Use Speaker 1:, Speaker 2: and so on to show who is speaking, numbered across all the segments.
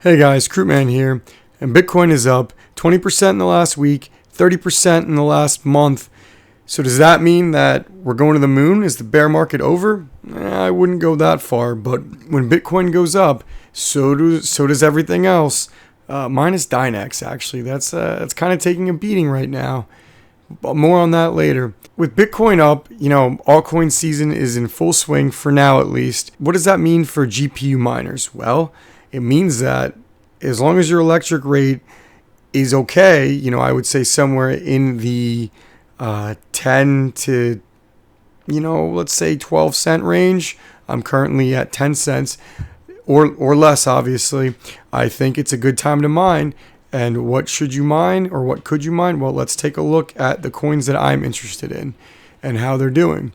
Speaker 1: Hey guys, Crewman here, and Bitcoin is up 20% in the last week, 30% in the last month. So does that mean that we're going to the moon? Is the bear market over? I wouldn't go that far, but when Bitcoin goes up, so does everything else. Minus dynex, actually. That's kind of taking a beating right now. But more on that later. With Bitcoin up, altcoin season is in full swing for now at least. What does that mean for GPU miners? Well, it means that as long as your electric rate is okay, I would say somewhere in the 10 to, let's say 12 cent range. I'm currently at 10 cents or less, obviously. I think it's a good time to mine. And what should you mine or what could you mine? Well, let's take a look at the coins that I'm interested in and how they're doing.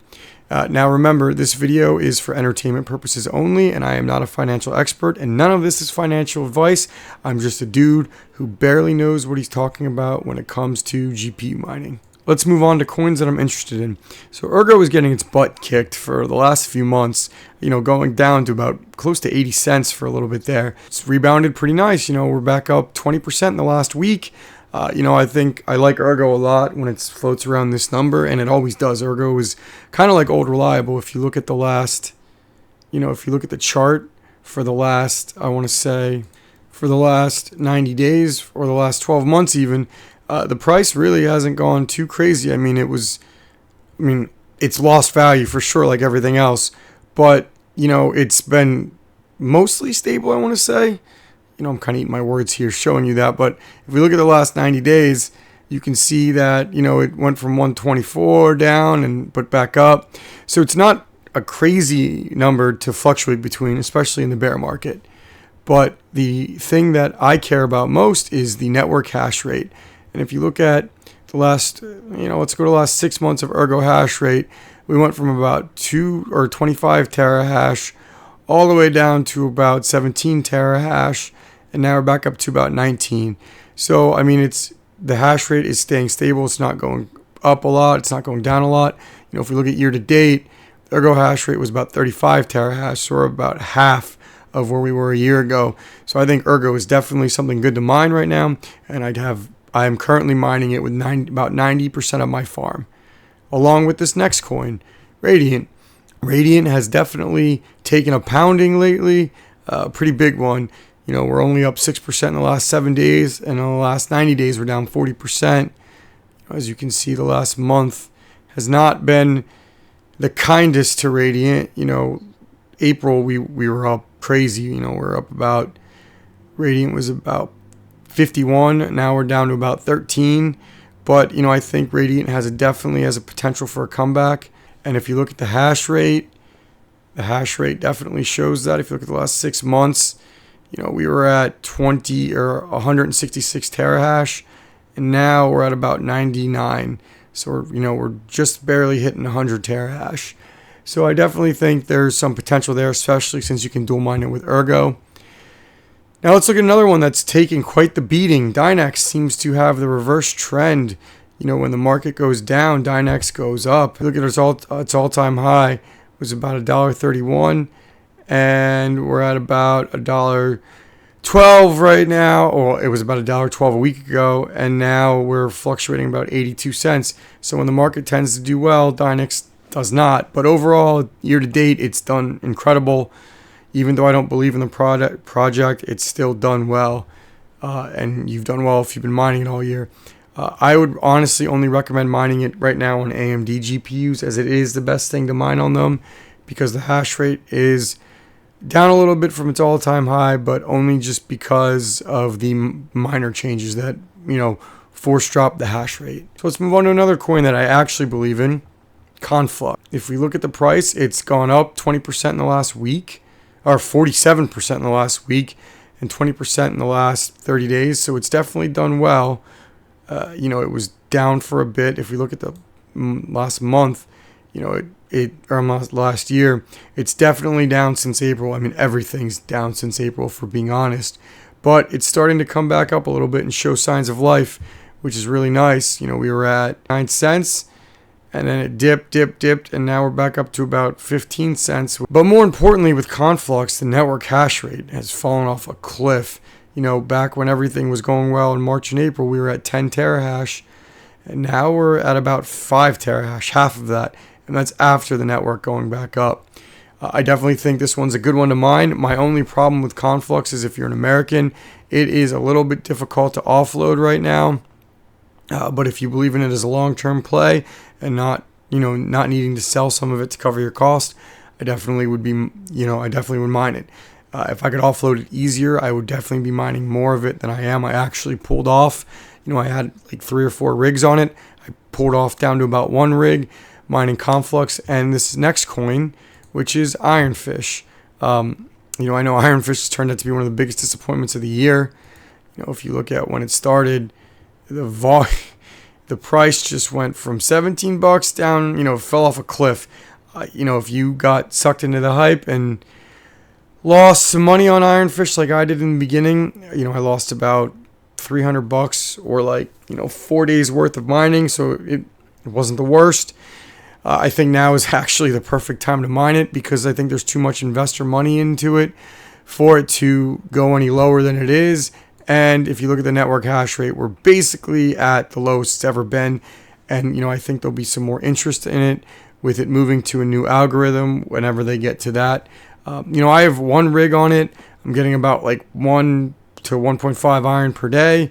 Speaker 1: Now remember, this video is for entertainment purposes only, and I am not a financial expert, and none of this is financial advice. I'm just a dude who barely knows what he's talking about when it comes to GPU mining. Let's move on to coins that I'm interested in. So Ergo is getting its butt kicked for the last few months, going down to about close to 80 cents for a little bit there. It's rebounded pretty nice. We're back up 20% in the last week. I think I like Ergo a lot when it floats around this number, and it always does. Ergo is kind of like old reliable. If you look at the last, if you look at the chart for the last, I want to say, for the last 90 days or the last 12 months even, the price really hasn't gone too crazy. It's lost value for sure, like everything else, but, it's been mostly stable, I want to say. I'm kind of eating my words here showing you that, but if we look at the last 90 days, you can see that, it went from 124 down but back up. So it's not a crazy number to fluctuate between, especially in the bear market. But the thing that I care about most is the network hash rate. And if you look at the last, let's go to the last 6 months of Ergo hash rate, we went from about 25 terahash all the way down to about 17 terahash. And now we're back up to about 19. So, it's the hash rate is staying stable. It's not going up a lot. It's not going down a lot. If we look at year to date, the Ergo hash rate was about 35 terahash, so we're about half of where we were a year ago. So I think Ergo is definitely something good to mine right now. And I am currently mining it with about 90% of my farm. Along with this next coin, Radiant. Radiant has definitely taken a pounding lately, a pretty big one. We're only up 6% in the last 7 days, and in the last 90 days, we're down 40%. As you can see, the last month has not been the kindest to Radiant. April, we were up crazy. We're up about, Radiant was about 51. Now we're down to about 13. But, I think Radiant definitely has a potential for a comeback. And if you look at the hash rate definitely shows that. If you look at the last 6 months, we were at 166 terahash, and now we're at about 99. So we're just barely hitting 100 terahash. So I definitely think there's some potential there, especially since you can dual mine it with Ergo. Now let's look at another one that's taking quite the beating. Dynex seems to have the reverse trend. When the market goes down, Dynex goes up. Look at its all-time high was about $1.31. And we're at about $1.12 right now, or it was about $1.12 a week ago, and now we're fluctuating about 82 cents. So when the market tends to do well, Dynex does not. But overall, year to date, it's done incredible. Even though I don't believe in the project, it's still done well. And you've done well if you've been mining it all year. I would honestly only recommend mining it right now on AMD GPUs, as it is the best thing to mine on them, because the hash rate is down a little bit from its all-time high, but only just because of the minor changes that, force drop the hash rate. So let's move on to another coin that I actually believe in, Conflux. If we look at the price, it's gone up 20% in the last week, or 47% in the last week, and 20% in the last 30 days. So it's definitely done well. It was down for a bit. If we look at the last month, last year, it's definitely down since April. Everything's down since April, for being honest, but it's starting to come back up a little bit and show signs of life, which is really nice. We were at 9 cents, and then it dipped, and now we're back up to about 15 cents. But more importantly, with Conflux, the network hash rate has fallen off a cliff. back when everything was going well in March and April, we were at 10 terahash, and now we're at about 5 terahash, half of that, and that's after the network going back up. I definitely think this one's a good one to mine. My only problem with Conflux is if you're an American, it is a little bit difficult to offload right now. But if you believe in it as a long-term play and not needing to sell some of it to cover your cost, I definitely would mine it. If I could offload it easier, I would definitely be mining more of it than I am. I actually pulled off. I had like 3 or 4 rigs on it. I pulled off down to about 1 rig, mining Conflux and this next coin, which is Ironfish. I know Ironfish has turned out to be one of the biggest disappointments of the year. If you look at when it started, the price just went from $17 down, fell off a cliff. If you got sucked into the hype and lost some money on Ironfish like I did in the beginning, I lost about $300 or 4 days worth of mining, so it wasn't the worst. I think now is actually the perfect time to mine it because I think there's too much investor money into it for it to go any lower than it is. And if you look at the network hash rate, we're basically at the lowest it's ever been. And, I think there'll be some more interest in it with it moving to a new algorithm whenever they get to that. I have 1 rig on it. I'm getting about 1 to 1.5 iron per day.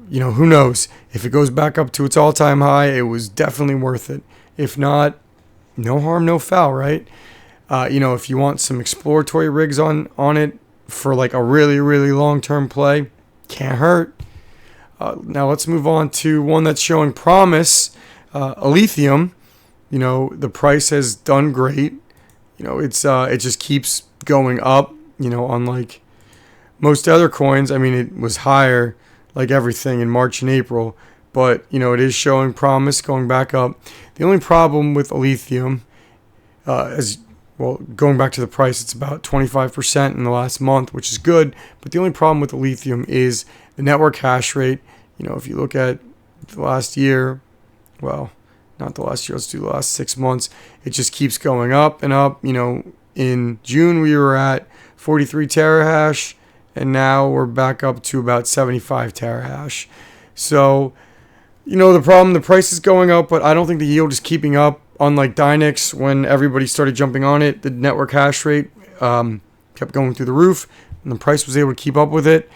Speaker 1: Who knows? If it goes back up to its all-time high, it was definitely worth it. If not, no harm, no foul, right? If you want some exploratory rigs on it for a really, really long-term play, can't hurt. Now let's move on to one that's showing promise. Lithium, the price has done great. It just keeps going up. Unlike most other coins, it was higher like everything in March and April. But, it is showing promise going back up. The only problem with lithium, going back to the price, it's about 25% in the last month, which is good. But the only problem with lithium is the network hash rate. If you look at the last year, well, not the last year, let's do the last 6 months, it just keeps going up and up. In June, we were at 43 terahash, and now we're back up to about 75 terahash. So, the problem, the price is going up, but I don't think the yield is keeping up. Unlike dynex, when everybody started jumping on it, the network hash rate kept going through the roof, and the price was able to keep up with it.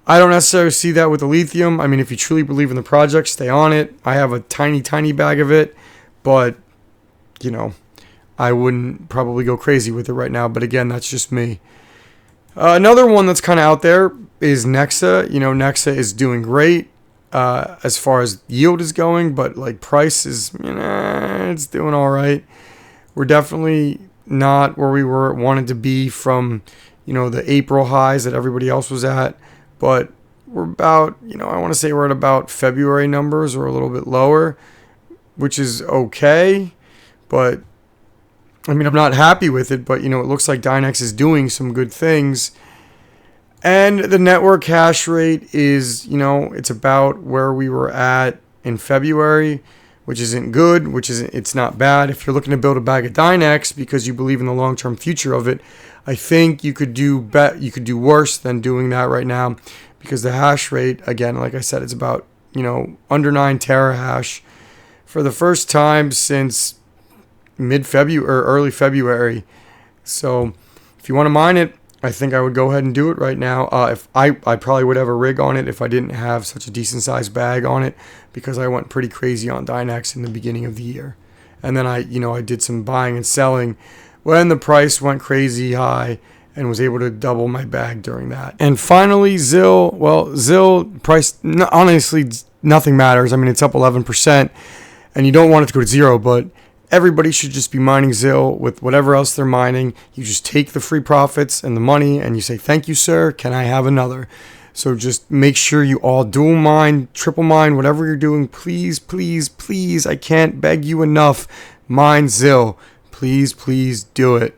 Speaker 1: I don't necessarily see that with the lithium. If you truly believe in the project, stay on it. I have a tiny, tiny bag of it, but, I wouldn't probably go crazy with it right now. But again, that's just me. Another one that's kind of out there is Nexa. Nexa is doing great. As far as yield is going, but price is, it's doing all right. We're definitely not where we wanted to be from, the April highs that everybody else was at, but we're about, I want to say we're at about February numbers or a little bit lower, which is okay, but I'm not happy with it, but it looks like dynex is doing some good things. And the network hash rate is, it's about where we were at in February, which isn't good, it's not bad. If you're looking to build a bag of dynex because you believe in the long-term future of it, I think you could do worse than doing that right now, because the hash rate, again, like I said, it's about, under 9 terahash for the first time since mid-February or early February. So if you want to mine it, I think I would go ahead and do it right now. If I probably would have a rig on it if I didn't have such a decent sized bag on it, because I went pretty crazy on dynex in the beginning of the year. And then I did some buying and selling when the price went crazy high and was able to double my bag during that. And finally, ZIL. Well, ZIL price, honestly, nothing matters. It's up 11%, and you don't want it to go to zero, but everybody should just be mining ZIL with whatever else they're mining. You just take the free profits and the money and you say, thank you, sir. Can I have another? So just make sure you all dual mine, triple mine, whatever you're doing. Please, please, please. I can't beg you enough. Mine ZIL. Please, please do it.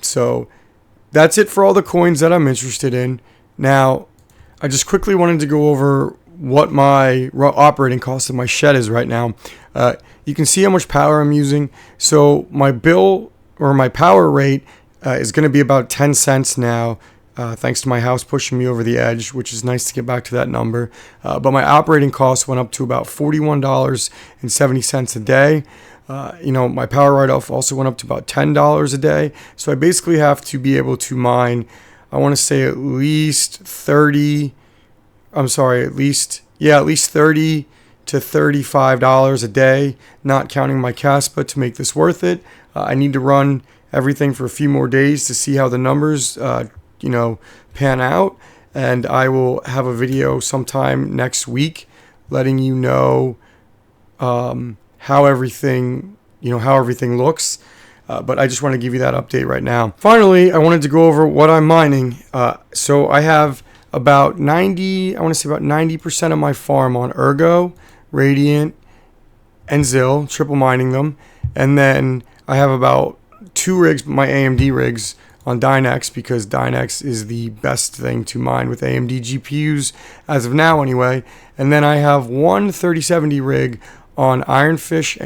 Speaker 1: So that's it for all the coins that I'm interested in. Now, I just quickly wanted to go over what my operating cost of my shed is right now. You can see how much power I'm using. So my bill or my power rate is going to be about 10 cents now thanks to my house pushing me over the edge, which is nice to get back to that number. But my operating costs went up to about $41.70 a day. My power write-off also went up to about $10 a day. So I basically have to be able to mine, I want to say at least 30 to $35 a day, not counting my Caspa, to make this worth it. I need to run everything for a few more days to see how the numbers, pan out. And I will have a video sometime next week letting you know how everything looks. But I just want to give you that update right now. Finally, I wanted to go over what I'm mining. So I have about 90% of my farm on Ergo, Radiant, and Zill, triple mining them. And then I have about 2 rigs, my AMD rigs, on dynex, because dynex is the best thing to mine with AMD GPUs as of now anyway. And then I have one 3070 rig on Ironfish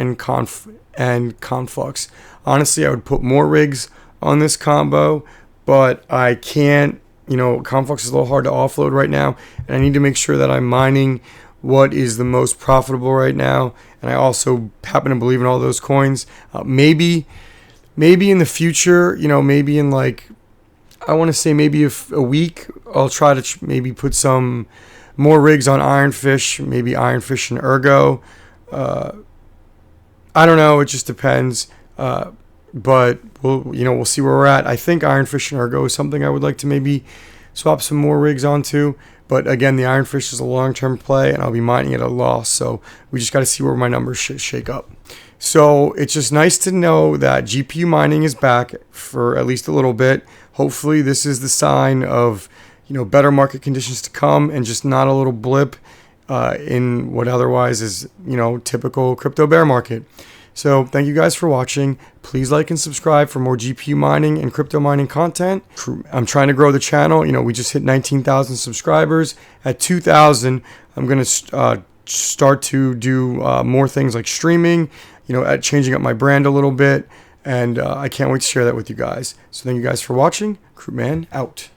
Speaker 1: and Conflux. Honestly, I would put more rigs on this combo, but I can't. Conflux is a little hard to offload right now, and I need to make sure that I'm mining what is the most profitable right now. And I also happen to believe in all those coins. Maybe in the future, maybe in maybe a week, I'll try to maybe put some more rigs on Ironfish, maybe Ironfish and Ergo. I don't know. It just depends. But we'll see where we're at. I think Ironfish and Ergo is something I would like to maybe swap some more rigs onto. But again, the Ironfish is a long-term play, and I'll be mining at a loss. So we just got to see where my numbers shake up. So it's just nice to know that GPU mining is back for at least a little bit. Hopefully this is the sign of, better market conditions to come, and just not a little blip in what otherwise is, typical crypto bear market. So thank you guys for watching. Please like and subscribe for more GPU mining and crypto mining content. I'm trying to grow the channel. We just hit 19,000 subscribers. At 2,000, I'm going to start to do more things like streaming, at changing up my brand a little bit. And I can't wait to share that with you guys. So thank you guys for watching. Crewman out.